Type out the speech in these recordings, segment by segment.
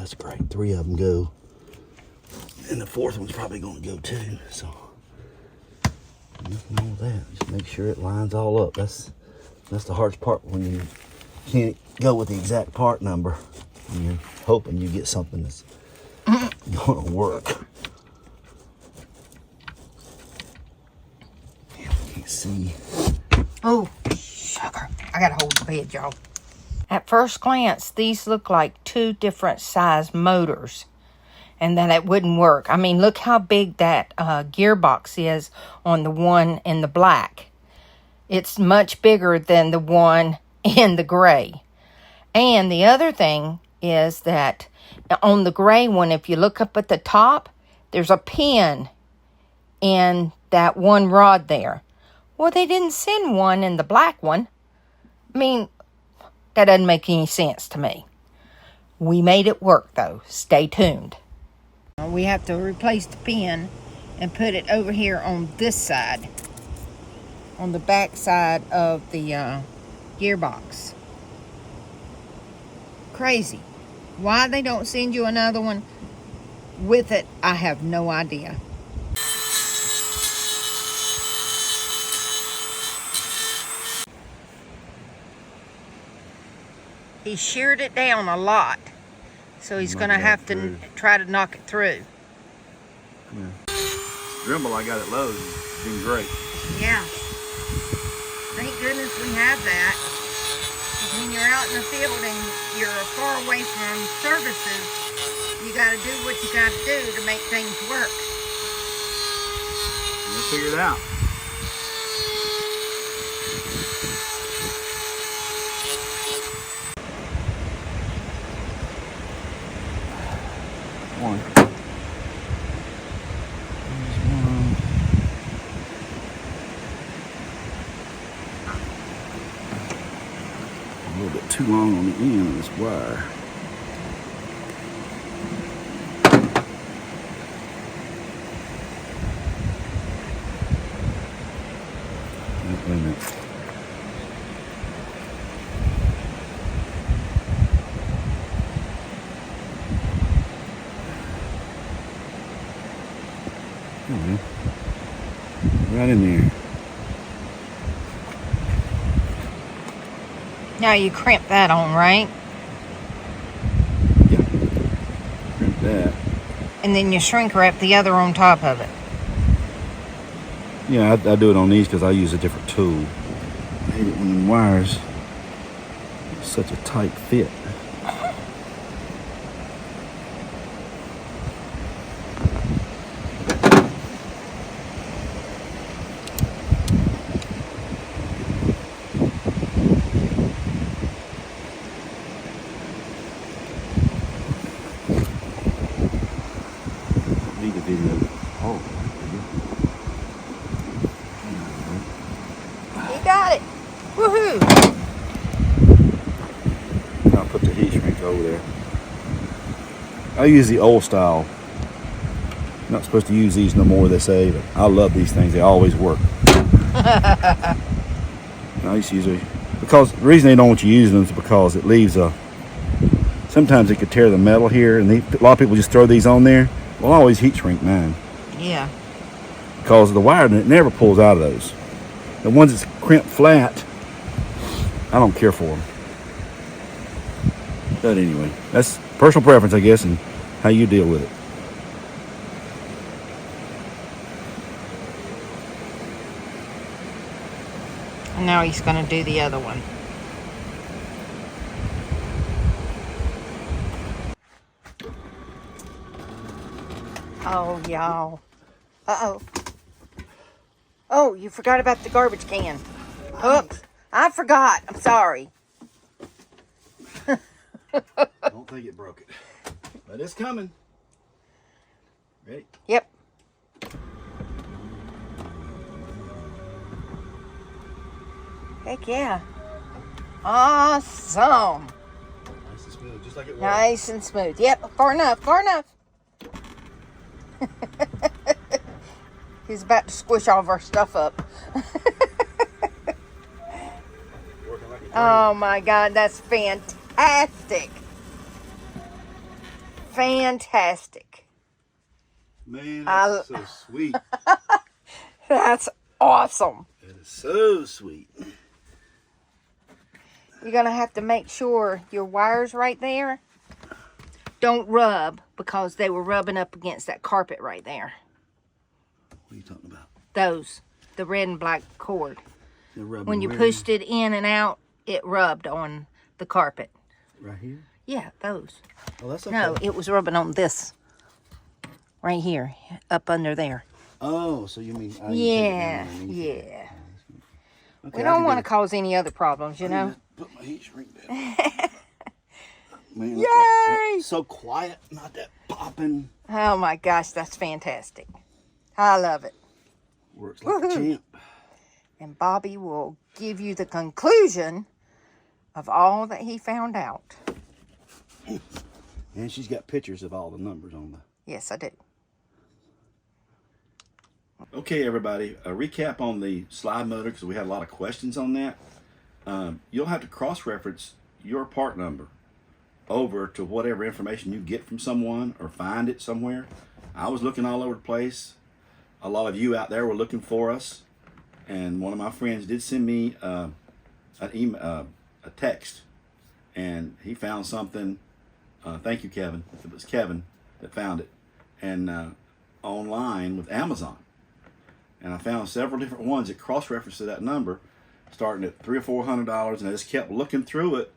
that's great. 3 of them go. And the 4th one's probably going to go too. So, nothing wrong with that. Just make sure it lines all up. That's the hardest part when you can't go with the exact part number. And you're hoping you get something that's going to work. Can't see. Oh, sugar. I got to hold the bed, y'all. At first glance, these look like 2 different size motors. And that it wouldn't work. I mean, look how big that gearbox is on the one in the black. It's much bigger than the one in the gray. And the other thing is that on the gray one, if you look up at the top, there's a pin in that one rod there. Well, they didn't send one in the black one. I mean, that doesn't make any sense to me. We made it work, though. Stay tuned. We have to replace the pin and put it over here on this side, on the back side of the gearbox. Crazy. Why they don't send you another one with it, I have no idea. He sheared it down a lot. So he's going to have to try to knock it through. Yeah. Rambler, I got it low. It's been great. Yeah. Thank goodness we have that. When you're out in the field and you're far away from services, you got to do what you got to do to make things work. We'll figure it out. One. A little bit too long on the end of this wire. Wait a minute. Right in there. Now you crimp that on, right? Yeah. Crimp that. And then you shrink wrap the other on top of it. Yeah, I do it on these because I use a different tool. I hate it when the wires are such a tight fit. Got it. Woohoo! I'll put the heat shrink over there. I use the old style. Not supposed to use these no more, they say, but I love these things. They always work. I used to use it because the reason they don't want you using them is because it leaves a. Sometimes it could tear the metal here, and a lot of people just throw these on there. Well, I always heat shrink mine. Yeah. Because the wire it never pulls out of those. The ones that's crimped flat, I don't care for them. But anyway, that's personal preference, I guess, and how you deal with it. And now he's going to do the other one. Oh, y'all. Uh-oh. Oh, you forgot about the garbage can. Oops. I forgot. I'm sorry. Don't think it broke it. But it's coming. Ready? Yep. Heck yeah. Awesome. Nice and smooth, just like it was. Nice and smooth. Yep, far enough, far enough. He's about to squish all of our stuff up. Oh my God, that's fantastic. fantastic. Man, that's so sweet. That's awesome. It is so sweet. You're going to have to make sure your wires right there don't rub, because they were rubbing up against that carpet right there. What are you talking about? Those, the red and black cord. When you where? pushed it in and out, it rubbed on the carpet. Right here? Yeah, those. Oh, that's okay. No, it was rubbing on this. Right here, up under there. Oh, so you mean... Yeah. Okay, We don't want to cause any other problems, you know? Put my heat shrink down. Man, Yay! So quiet, not that popping. Oh my gosh, that's fantastic. I love it. Works like a champ. And Bobby will give you the conclusion of all that he found out. And she's got pictures of all the numbers on the... Yes, I do. Okay, everybody, a recap on the slide motor, because we had a lot of questions on that. You'll have to cross-reference your part number over to whatever information you get from someone or find it somewhere. I was looking all over the place. A lot of you out there were looking for us, and one of my friends did send me an email, a text, and he found something. Thank you, Kevin. It was Kevin that found it, and online with Amazon. And I found several different ones that cross-referenced to that number, starting at $300 or $400, and I just kept looking through it,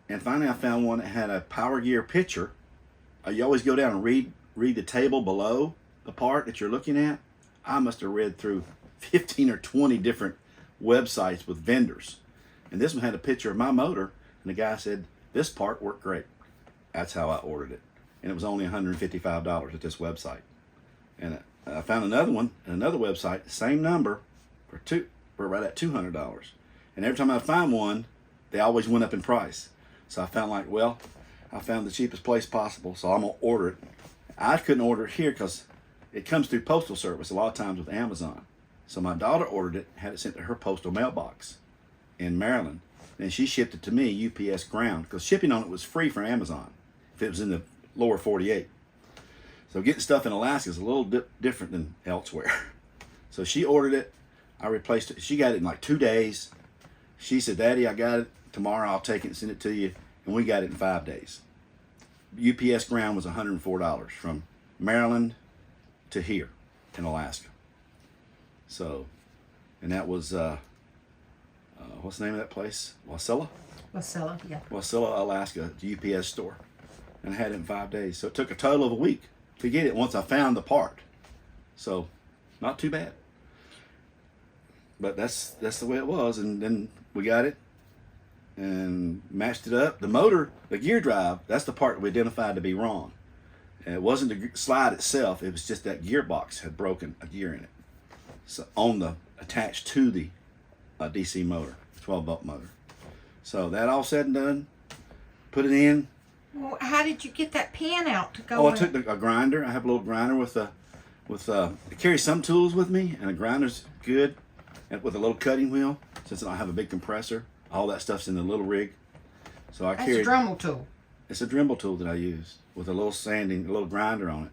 and finally I found one that had a Power Gear picture. You always go down and read the table below the part that you're looking at. I must have read through 15 or 20 different websites with vendors, and this one had a picture of my motor, and the guy said, this part worked great. That's how I ordered it, and it was only $155 at this website. And I found another one at another website, same number, for right at $200. And every time I find one, they always went up in price. So I found like, well, I found the cheapest place possible, so I'm gonna order it. I couldn't order it here because it comes through postal service a lot of times with Amazon. So my daughter ordered it, had it sent to her postal mailbox in Maryland. And she shipped it to me, UPS ground, because shipping on it was free from Amazon if it was in the lower 48. So getting stuff in Alaska is a little different than elsewhere. So she ordered it. I replaced it. She got it in like 2 days. She said, Daddy, I got it. Tomorrow I'll take it and send it to you. And we got it in 5 days. UPS ground was $104 from Maryland to here in Alaska. So, and that was, what's the name of that place? Wasilla? Wasilla, yeah. Wasilla, Alaska, the UPS store. And I had it in 5 days. So it took a total of a week to get it once I found the part. So not too bad. But that's the way it was. And then we got it and matched it up. The motor, the gear drive, that's the part we identified to be wrong. And it wasn't the slide itself, it was just that gearbox had broken a gear in it. So attached to the DC motor, 12-volt motor. So that all said and done, put it in. Well, how did you get that pin out to go? Oh, I took a grinder. I have a little grinder I carry some tools with me, and a grinder's good, and with a little cutting wheel. Since I don't have a big compressor, all that stuff's in the little rig. So I carry. That's a Dremel tool. It's a Dremel tool that I use with a little grinder on it,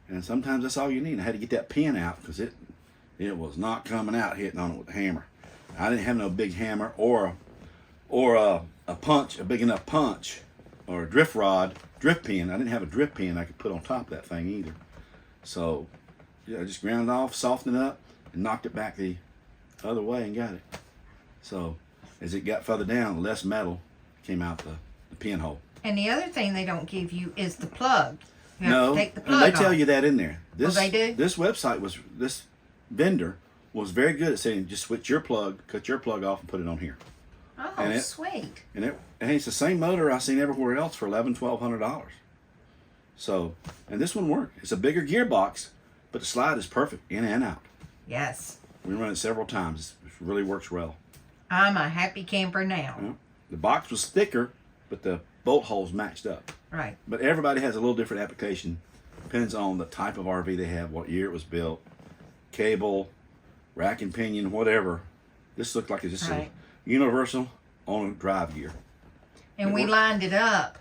and sometimes that's all you need. I had to get that pin out because it was not coming out hitting on it with a hammer. I didn't have no big hammer or a punch, a big enough punch, or a drift pin. I didn't have a drift pin I could put on top of that thing either. So yeah, I just ground it off, softened it up, and knocked it back the other way and got it. So as it got further down, less metal came out the pinhole. And the other thing they don't give you is the plug. You have No, to take the plug they off. tell you that in there. They do? This vendor was very good at saying, just switch your plug, cut your plug off, and put it on here. Oh, sweet. And it's the same motor I've seen everywhere else for $1,100-$1,200. So, and this one worked. It's a bigger gearbox, but the slide is perfect in and out. Yes. We run it several times. It really works well. I'm a happy camper now. Yeah. The box was thicker, but the bolt holes matched up. Right. But everybody has a little different application. Depends on the type of RV they have, what year it was built, cable, rack and pinion, whatever. This looked like it's just a universal on a drive gear. And we lined it up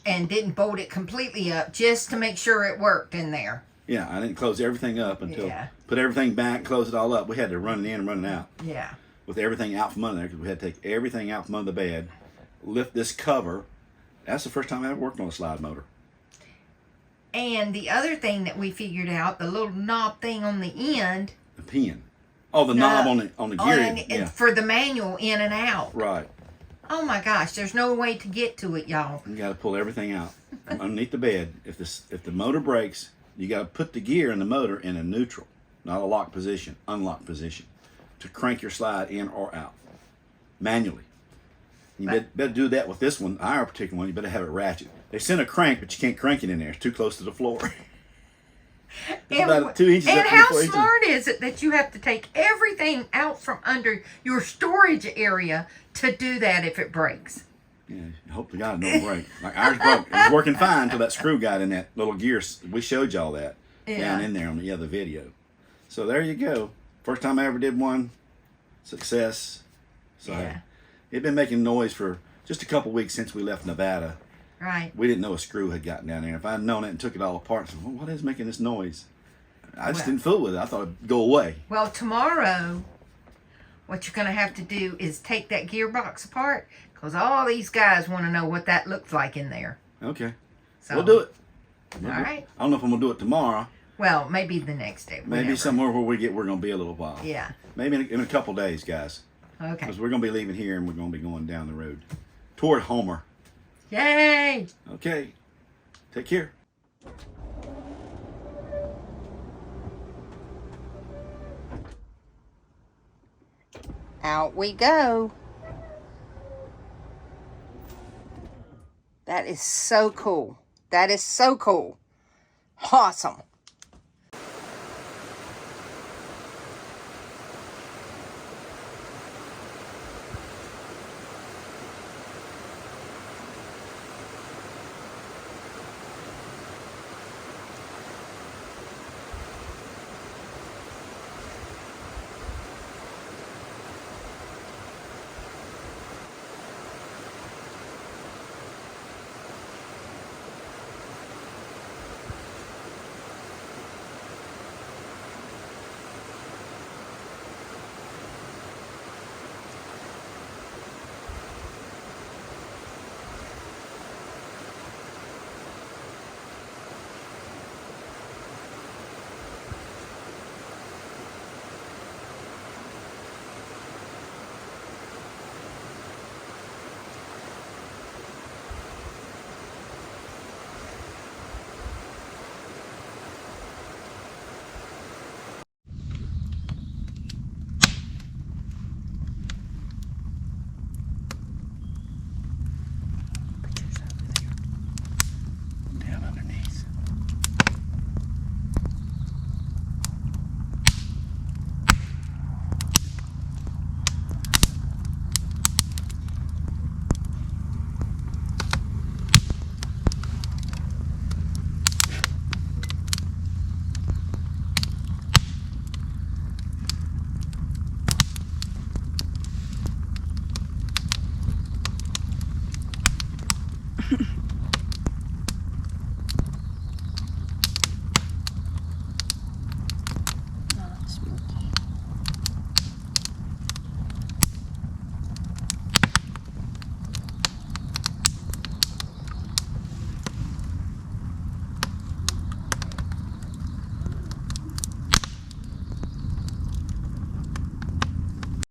and didn't bolt it completely up just to make sure it worked in there. Yeah, I didn't close everything up until Yeah. put everything back, close it all up. We had to run it in and run it out. Yeah. With everything out from under there, because we had to take everything out from under the bed, lift this cover. That's the first time I ever worked on a slide motor. And the other thing that we figured out, the little knob thing on the end. The pin. Oh, the knob on the gear. Yeah. For the manual in and out. Right. Oh my gosh, there's no way to get to it, y'all. You got to pull everything out from underneath the bed. If the motor breaks, you got to put the gear and the motor in a neutral, not a locked position, unlocked position, to crank your slide in or out manually. You better do that with this one. Our particular one, you better have it ratchet. They sent a crank, but you can't crank it in there. It's too close to the floor. It's about 2 inches. And how smart is it that you have to take everything out from under your storage area to do that if it breaks? Yeah, hope to God it don't break. Like ours broke. It was working fine until that screw got in that little gear. We showed y'all that down in there on the other video. So there you go. First time I ever did one. Success. So it'd been making noise for just a couple weeks since we left Nevada. Right. We didn't know a screw had gotten down there. If I'd known it and took it all apart, I said, well, what is making this noise? I just didn't fool with it. I thought it'd go away. Well, tomorrow, what you're going to have to do is take that gearbox apart, because all these guys want to know what that looks like in there. Okay. So, we'll do it. All right. I don't know if I'm going to do it tomorrow. Well, maybe the next day. Maybe somewhere where we're going to be a little while. Yeah. Maybe in a couple days, guys. Okay. Because we're going to be leaving here and we're going to be going down the road toward Homer. Yay! Okay. Take care. Out we go. That is so cool. That is so cool. Awesome.